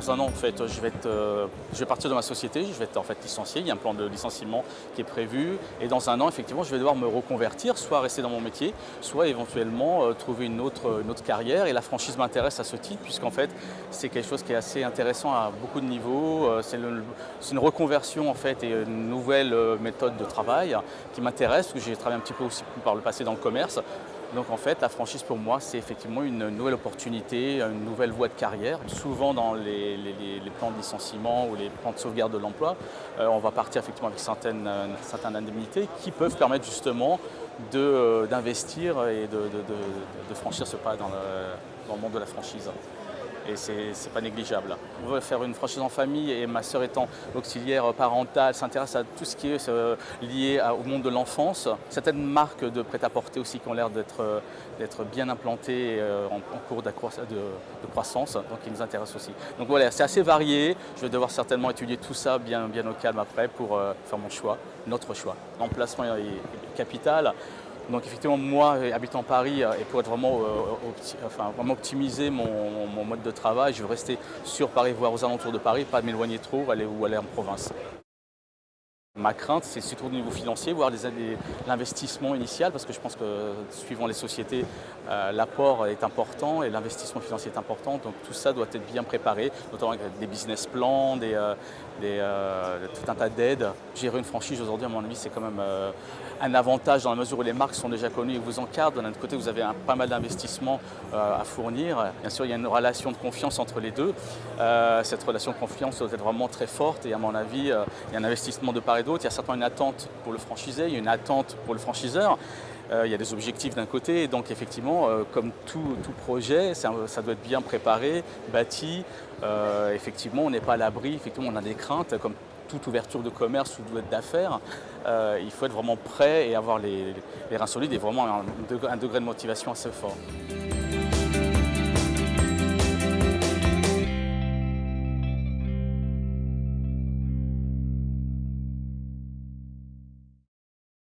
dans un an, en fait, je vais partir de ma société, je vais être en fait licencié. Il y a un plan de licenciement qui est prévu. Et dans un an, effectivement, je vais devoir me reconvertir, soit rester dans mon métier, soit éventuellement trouver une autre carrière. Et la franchise m'intéresse à ce titre, puisqu'en fait, c'est quelque chose qui est assez intéressant à beaucoup de niveaux. C'est une reconversion, en fait, et une nouvelle méthode de travail qui m'intéresse, parce que j'ai travaillé un petit peu aussi par le passé dans le commerce. Donc en fait, la franchise pour moi, c'est effectivement une nouvelle opportunité, une nouvelle voie de carrière. Souvent dans les plans de licenciement ou les plans de sauvegarde de l'emploi, on va partir effectivement avec certaines indemnités qui peuvent permettre justement d'investir et de franchir ce pas dans le monde de la franchise. Et c'est pas négligeable. On veut faire une franchise en famille et ma sœur étant auxiliaire parentale s'intéresse à tout ce qui est lié au monde de l'enfance. Certaines marques de prêt-à-porter aussi qui ont l'air d'être bien implantées en cours de croissance, donc ils nous intéressent aussi. Donc voilà, c'est assez varié. Je vais devoir certainement étudier tout ça bien au calme après pour faire mon choix, notre choix. L'emplacement est capital. Donc effectivement, moi, habitant Paris, et pour être vraiment optimiser mon mode de travail, je veux rester sur Paris, voire aux alentours de Paris, pas m'éloigner trop ou aller en province. Ma crainte, c'est surtout au niveau financier, voir l'investissement initial, parce que je pense que suivant les sociétés, l'apport est important et l'investissement financier est important. Donc tout ça doit être bien préparé, notamment avec des business plans, tout un tas d'aides. Gérer une franchise aujourd'hui, à mon avis, c'est quand même un avantage dans la mesure où les marques sont déjà connues et vous encadrent. D'un autre côté, vous avez pas mal d'investissements à fournir. Bien sûr, il y a une relation de confiance entre les deux. Cette relation de confiance doit être vraiment très forte et à mon avis, il y a un investissement de part et d'autre. Il y a certainement une attente pour le franchisé, il y a une attente pour le franchiseur. Il y a des objectifs d'un côté et donc effectivement, comme tout projet, ça doit être bien préparé, bâti. Effectivement, on n'est pas à l'abri, effectivement, on a des craintes comme toute ouverture de commerce ou d'affaires. Il faut être vraiment prêt et avoir les reins solides et vraiment un degré de motivation assez fort.